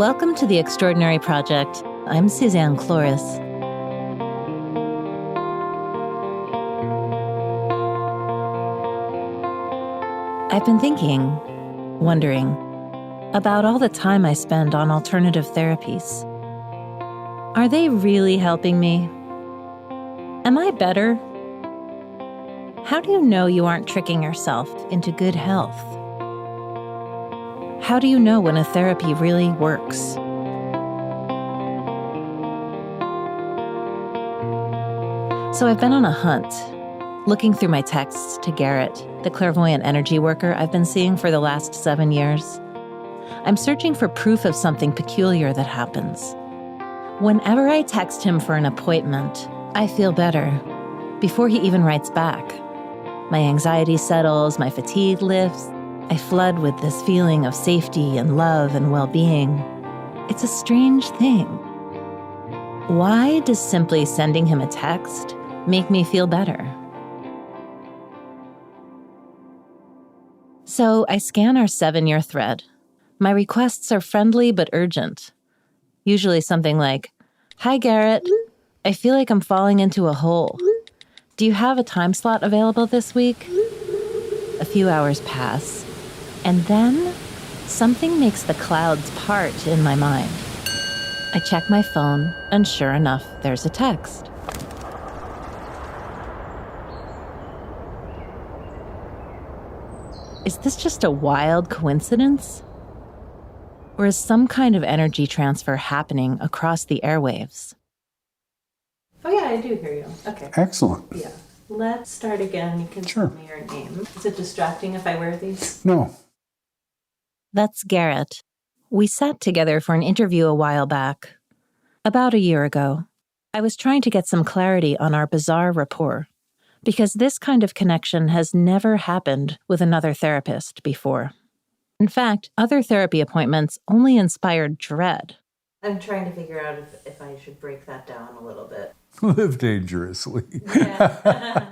Welcome to The Extraordinary Project. I'm Suzanne Clores. I've been wondering, about all the time I spend on alternative therapies. Are they really helping me? Am I better? How do you know you aren't tricking yourself into good health? How do you know when a therapy really works? So I've been on a hunt, looking through my texts to Garrett, the clairvoyant energy worker I've been seeing for the last 7 years. I'm searching for proof of something peculiar that happens. Whenever I text him for an appointment, I feel better, before he even writes back. My anxiety settles, my fatigue lifts. I flood with this feeling of safety and love and well-being. It's a strange thing. Why does simply sending him a text make me feel better? So I scan our 7-year thread. My requests are friendly but urgent. Usually something like, "Hi, Garrett. I feel like I'm falling into a hole. Do you have a time slot available this week?" A few hours pass, and then something makes the clouds part in my mind. I check my phone, and sure enough, there's a text. Is this just a wild coincidence? Or is some kind of energy transfer happening across the airwaves? Oh yeah, I do hear you. Okay. Excellent. Yeah. Let's start again. You can tell me your name. Is it distracting if I wear these? No. That's Garrett. We sat together for an interview a while back. About a year ago. I was trying to get some clarity on our bizarre rapport, because this kind of connection has never happened with another therapist before. In fact, other therapy appointments only inspired dread. I'm trying to figure out if I should break that down a little bit. Live dangerously. Yeah.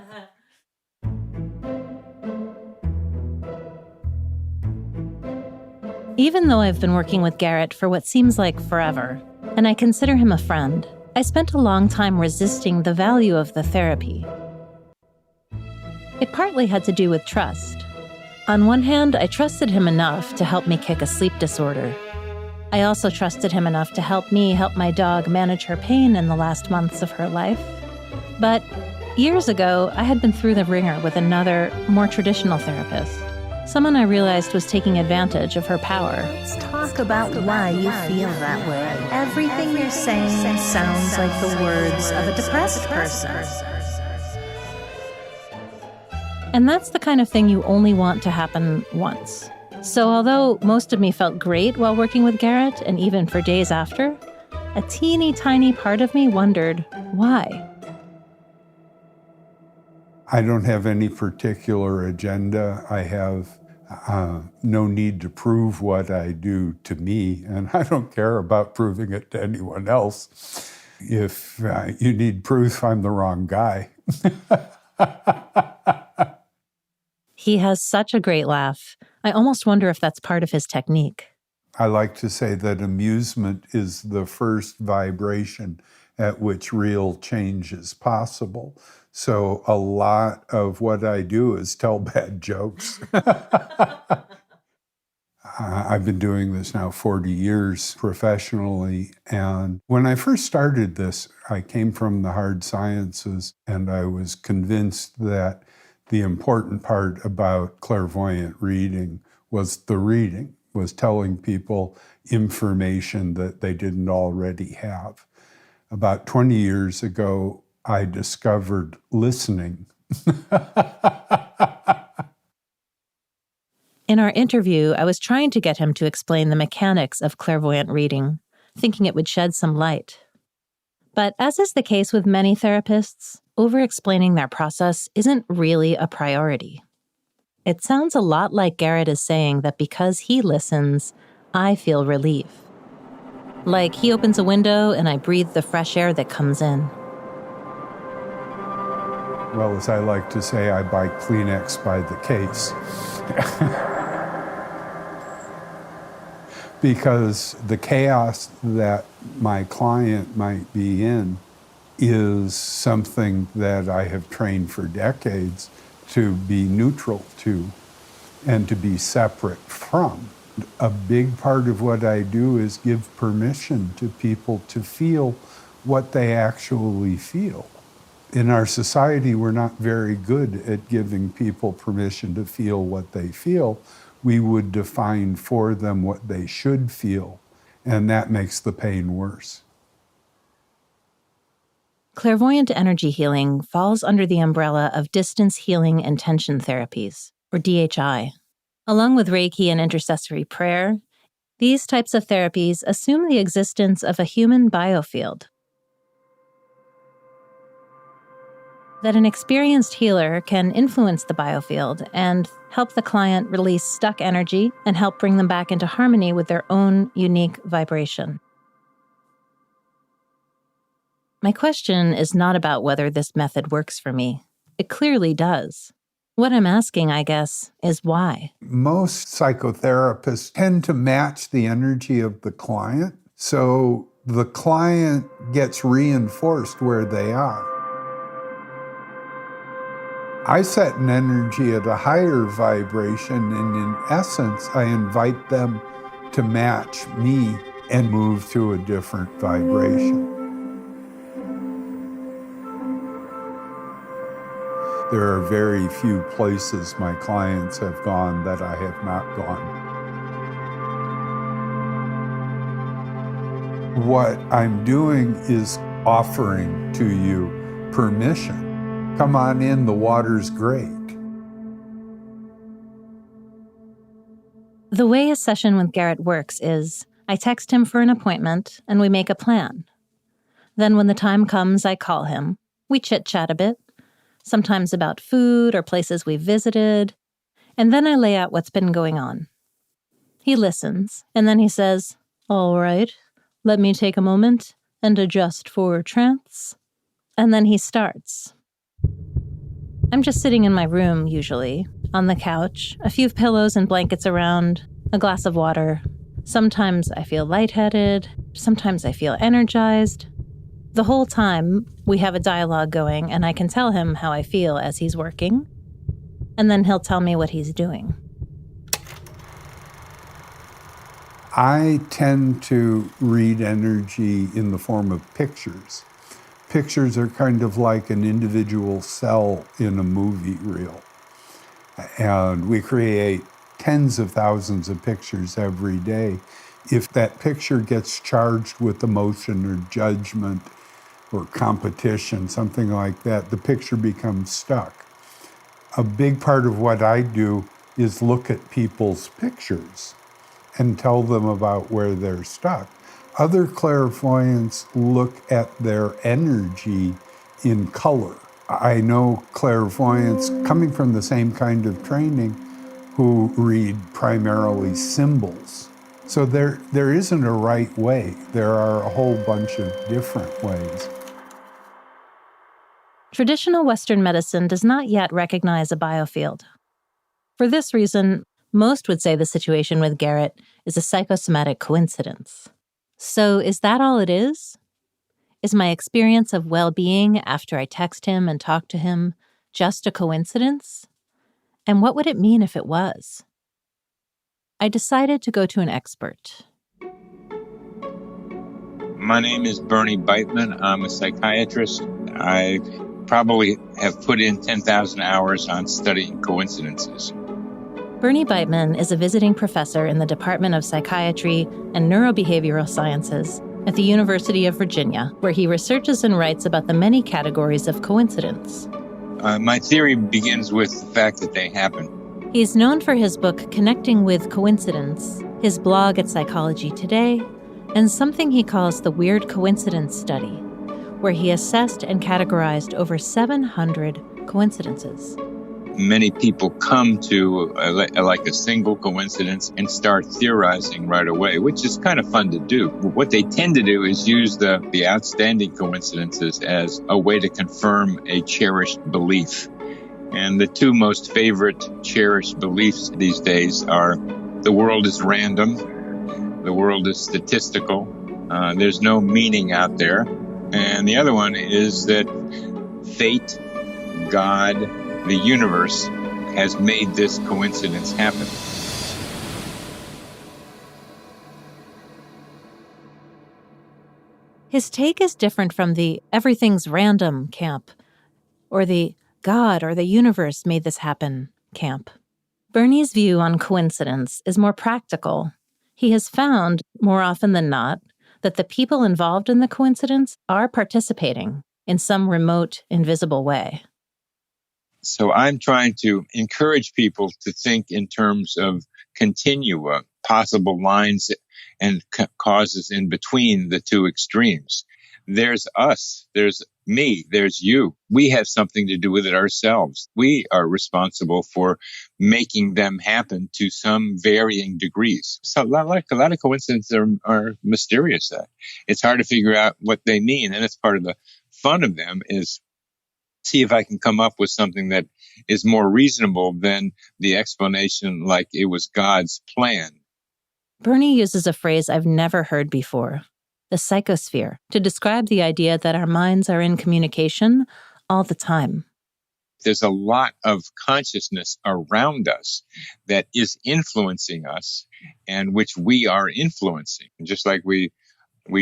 Even though I've been working with Garrett for what seems like forever, and I consider him a friend, I spent a long time resisting the value of the therapy. It partly had to do with trust. On one hand, I trusted him enough to help me kick a sleep disorder. I also trusted him enough to help me help my dog manage her pain in the last months of her life. But years ago, I had been through the ringer with another, more traditional therapist. Someone I realized was taking advantage of her power. Let's talk about why you feel that way. Everything you're saying sounds like the words of a depressed person. And that's the kind of thing you only want to happen once. So although most of me felt great while working with Garrett, and even for days after, a teeny tiny part of me wondered, why? I don't have any particular agenda. I have no need to prove what I do to me, and I don't care about proving it to anyone else. If you need proof, I'm the wrong guy. He has such a great laugh. I almost wonder if that's part of his technique. I like to say that amusement is the first vibration at which real change is possible. So a lot of what I do is tell bad jokes. I've been doing this now 40 years professionally. And when I first started this, I came from the hard sciences, and I was convinced that the important part about clairvoyant reading was the reading, was telling people information that they didn't already have. About 20 years ago, I discovered listening. In our interview, I was trying to get him to explain the mechanics of clairvoyant reading, thinking it would shed some light. But as is the case with many therapists, over-explaining their process isn't really a priority. It sounds a lot like Garrett is saying that because he listens, I feel relief. Like he opens a window and I breathe the fresh air that comes in. Well, as I like to say, I buy Kleenex by the case. because the chaos that my client might be in is something that I have trained for decades to be neutral to and to be separate from. A big part of what I do is give permission to people to feel what they actually feel. In our society, we're not very good at giving people permission to feel what they feel. We would define for them what they should feel, and that makes the pain worse. Clairvoyant energy healing falls under the umbrella of distance healing intention therapies, or DHI. Along with Reiki and intercessory prayer, these types of therapies assume the existence of a human biofield. That an experienced healer can influence the biofield and help the client release stuck energy and help bring them back into harmony with their own unique vibration. My question is not about whether this method works for me. It clearly does. What I'm asking, I guess, is why. Most psychotherapists tend to match the energy of the client, so the client gets reinforced where they are. I set an energy at a higher vibration, and in essence, I invite them to match me and move to a different vibration. There are very few places my clients have gone that I have not gone. What I'm doing is offering to you permission. Come on in, the water's great. The way a session with Garrett works is I text him for an appointment and we make a plan. Then when the time comes, I call him. We chit-chat a bit, sometimes about food or places we've visited, and then I lay out what's been going on. He listens, and then he says, "All right, let me take a moment and adjust for trance." And then he starts. I'm just sitting in my room, usually, on the couch, a few pillows and blankets around, a glass of water. Sometimes I feel lightheaded, sometimes I feel energized. The whole time, we have a dialogue going, and I can tell him how I feel as he's working, and then he'll tell me what he's doing. I tend to read energy in the form of pictures. Pictures are kind of like an individual cell in a movie reel. And we create tens of thousands of pictures every day. If that picture gets charged with emotion or judgment or competition, something like that, the picture becomes stuck. A big part of what I do is look at people's pictures and tell them about where they're stuck. Other clairvoyants look at their energy in color. I know clairvoyants coming from the same kind of training who read primarily symbols. So there isn't a right way. There are a whole bunch of different ways. Traditional Western medicine does not yet recognize a biofield. For this reason, most would say the situation with Garrett is a psychosomatic coincidence. So is that all it is? Is my experience of well-being after I text him and talk to him just a coincidence? And what would it mean if it was? I decided to go to an expert. My name is Bernie Beitman. I'm a psychiatrist. I probably have put in 10,000 hours on studying coincidences. Bernie Beitman is a visiting professor in the Department of Psychiatry and Neurobehavioral Sciences at the University of Virginia, where he researches and writes about the many categories of coincidence. My theory begins with the fact that they happen. He's known for his book, Connecting with Coincidence, his blog at Psychology Today, and something he calls the Weird Coincidence Study, where he assessed and categorized over 700 coincidences. Many people come to like a single coincidence and start theorizing right away, which is kind of fun to do. What they tend to do is use the outstanding coincidences as a way to confirm a cherished belief. And the two most favorite cherished beliefs these days are the world is random the world is statistical. There's no meaning out there. And the other one is that fate, God, the universe has made this coincidence happen. His take is different from the everything's random camp, or the God or the universe made this happen camp. Bernie's view on coincidence is more practical. He has found, more often than not, that the people involved in the coincidence are participating in some remote, invisible way. So I'm trying to encourage people to think in terms of continua, possible lines and causes in between the two extremes. There's us, there's me, there's you. We have something to do with it ourselves. We are responsible for making them happen to some varying degrees. So a lot of coincidences are mysterious. It's hard to figure out what they mean. And it's part of the fun of them is see if I can come up with something that is more reasonable than the explanation like it was God's plan. Bernie uses a phrase I've never heard before, the psychosphere, to describe the idea that our minds are in communication all the time. There's a lot of consciousness around us that is influencing us and which we are influencing. Just like we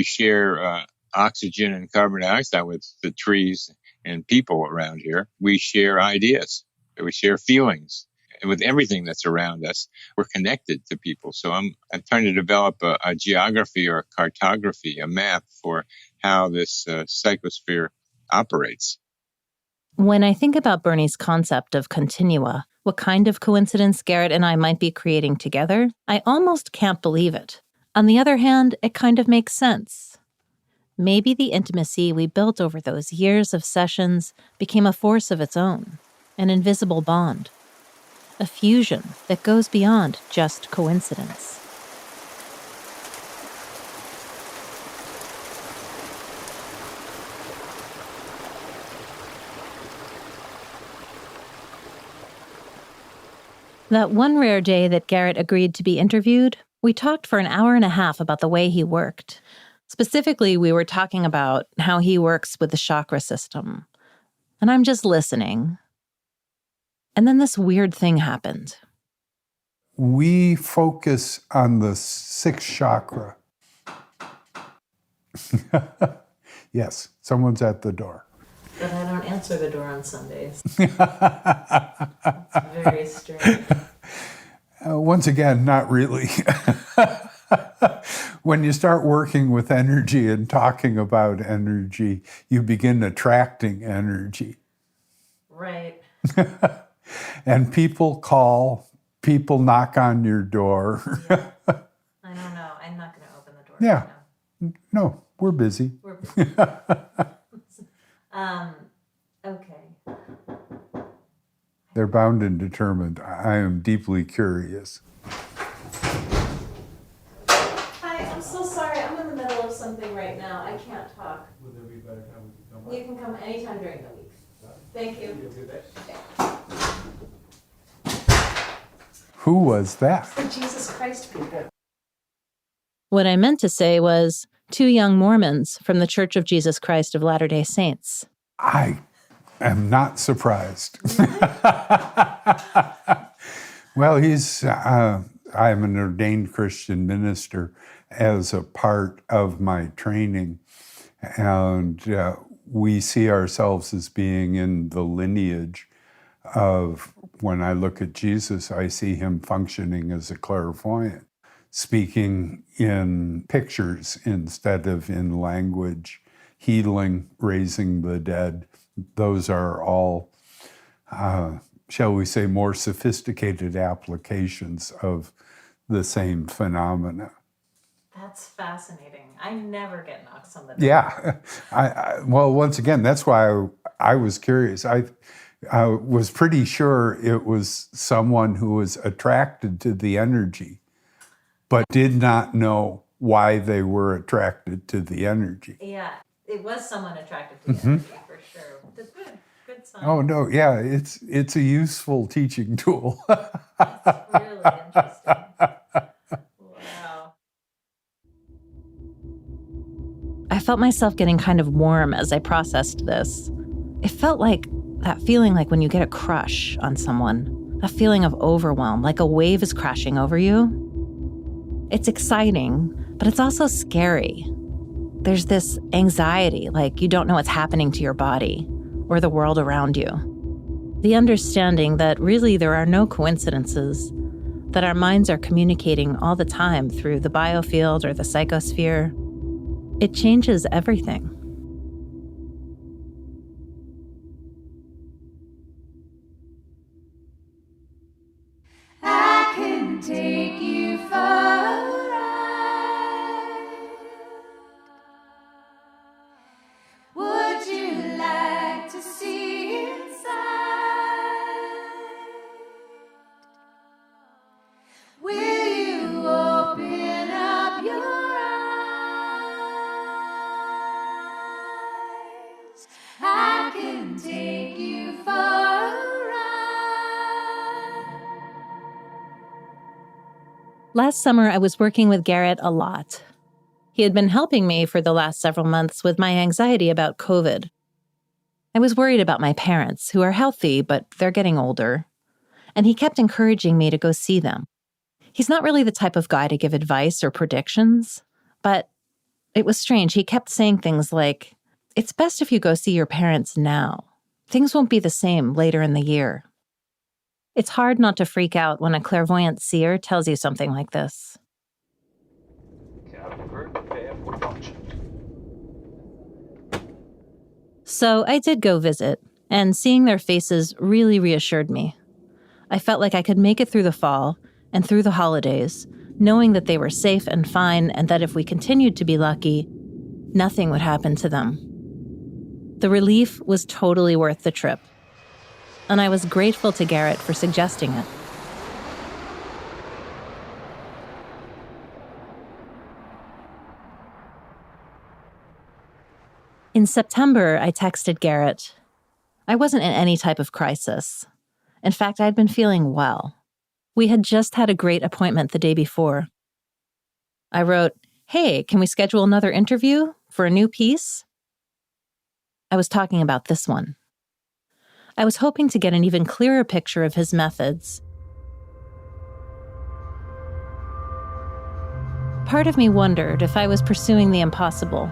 share oxygen and carbon dioxide with the trees and people around here, we share ideas, we share feelings. And with everything that's around us, we're connected to people. So I'm trying to develop a geography or a cartography, a map for how this psychosphere operates. When I think about Bernie's concept of continua, what kind of coincidence Garrett and I might be creating together, I almost can't believe it. On the other hand, it kind of makes sense. Maybe the intimacy we built over those years of sessions became a force of its own, an invisible bond, a fusion that goes beyond just coincidence. That one rare day that Garrett agreed to be interviewed, we talked for an hour and a half about the way he worked. Specifically, we were talking about how he works with the chakra system. And I'm just listening. And then this weird thing happened. We focus on the sixth chakra. Yes, someone's at the door. But I don't answer the door on Sundays. It's very strange. Once again, not really. When you start working with energy and talking about energy, you begin attracting energy. Right. And people call, people knock on your door. Yeah. I don't know. I'm not going to open the door. Yeah. Right now. No, we're busy. We're busy. Okay. They're bound and determined. I am deeply curious. Hi, I'm so sorry. I'm in the middle of something right now. I can't talk. Would there be a better time we could come by? You can come anytime during the week. Thank you. You have a good day. Who was that? The Jesus Christ people. What I meant to say was 2 young Mormons from the Church of Jesus Christ of Latter-day Saints. I am not surprised. Well, I am an ordained Christian minister as a part of my training, and we see ourselves as being in the lineage of, when I look at Jesus, I see him functioning as a clairvoyant, speaking in pictures instead of in language, healing, raising the dead. Those are all, shall we say, more sophisticated applications of the same phenomena. That's fascinating. I never get knocks on the door. Yeah. Well, once again, that's why I was curious. I was pretty sure it was someone who was attracted to the energy, but did not know why they were attracted to the energy. Yeah, it was someone attracted to the energy, for sure. That's good. Good sign. Oh, no, yeah, it's a useful teaching tool. That's really interesting. Wow. felt myself getting kind of warm as I processed this. It felt like that feeling like when you get a crush on someone, a feeling of overwhelm, like a wave is crashing over you. It's exciting, but it's also scary. There's this anxiety, like you don't know what's happening to your body or the world around you. The understanding that really there are no coincidences, that our minds are communicating all the time through the biofield or the psychosphere. It changes everything. I can take you for a ride. Would you like to see inside? Will you open up your eyes? I can take you for a ride. Last summer, I was working with Garrett a lot. He had been helping me for the last several months with my anxiety about COVID. I was worried about my parents, who are healthy, but they're getting older. And he kept encouraging me to go see them. He's not really the type of guy to give advice or predictions, but it was strange. He kept saying things like, "It's best if you go see your parents now. Things won't be the same later in the year." It's hard not to freak out when a clairvoyant seer tells you something like this. So I did go visit, and seeing their faces really reassured me. I felt like I could make it through the fall and through the holidays, knowing that they were safe and fine, and that if we continued to be lucky, nothing would happen to them. The relief was totally worth the trip, and I was grateful to Garrett for suggesting it. In September, I texted Garrett. I wasn't in any type of crisis. In fact, I'd been feeling well. We had just had a great appointment the day before. I wrote, "Hey, can we schedule another interview for a new piece?" I was talking about this one. I was hoping to get an even clearer picture of his methods. Part of me wondered if I was pursuing the impossible,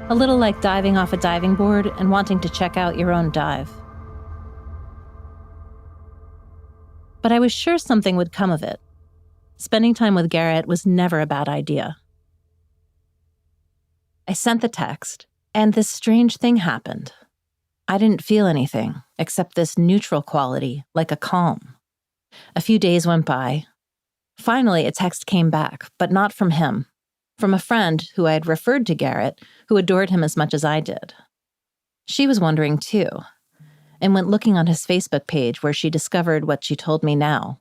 a little like diving off a diving board and wanting to check out your own dive. But I was sure something would come of it. Spending time with Garrett was never a bad idea. I sent the text, and this strange thing happened. I didn't feel anything except this neutral quality, like a calm. A few days went by. Finally, a text came back, but not from him, from a friend who I had referred to Garrett, who adored him as much as I did. She was wondering too, and went looking on his Facebook page where she discovered what she told me now.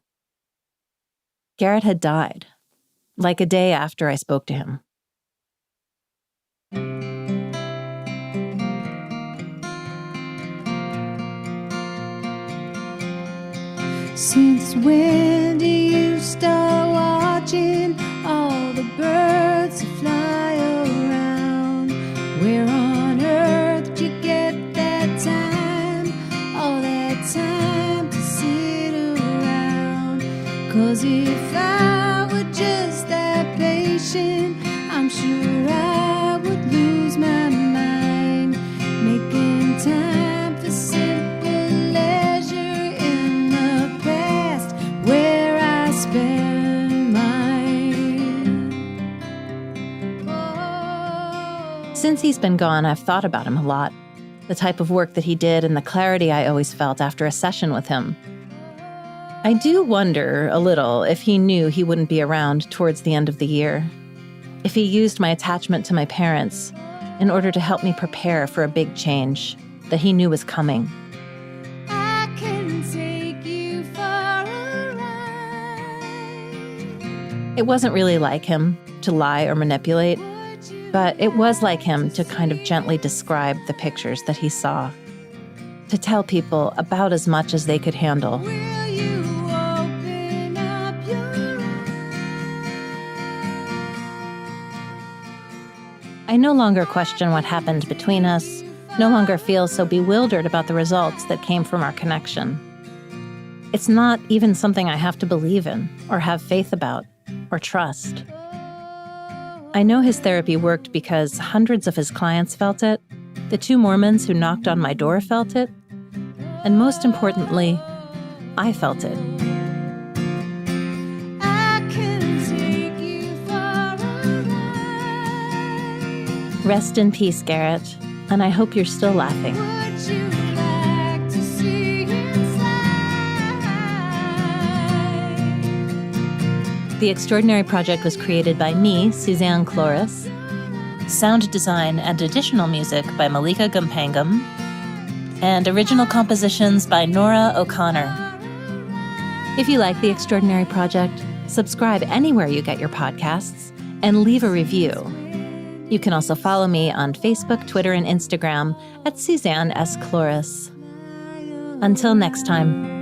Garrett had died, like a day after I spoke to him. Since when do you start watching all the birds that fly around? Where on earth did you get that time, all that time to sit around? 'Cause if I were just that patient, I'm sure I would lose my mind, making time for simple leisure in the past where I spend mine. Oh. Since he's been gone, I've thought about him a lot, the type of work that he did and the clarity I always felt after a session with him. I do wonder a little if he knew he wouldn't be around towards the end of the year, if he used my attachment to my parents in order to help me prepare for a big change that he knew was coming. I can take you for a ride. It wasn't really like him to lie or manipulate, but it was like him to kind of gently describe the pictures that he saw, to tell people about as much as they could handle. Will you open up your eyes? I no longer question what happened between us, no longer feel so bewildered about the results that came from our connection. It's not even something I have to believe in, or have faith about, or trust. I know his therapy worked because hundreds of his clients felt it, the 2 Mormons who knocked on my door felt it, and most importantly, I felt it. I can take you for a ride. Rest in peace, Garrett, and I hope you're still laughing. Would you like to see inside? The Extraordinary Project was created by me, Suzanne Clores. Sound design and additional music by Malika Gumpangam. And original compositions by Nora O'Connor. If you like The Extraordinary Project, subscribe anywhere you get your podcasts and leave a review. You can also follow me on Facebook, Twitter, and Instagram at Suzanne S. Clores. Until next time.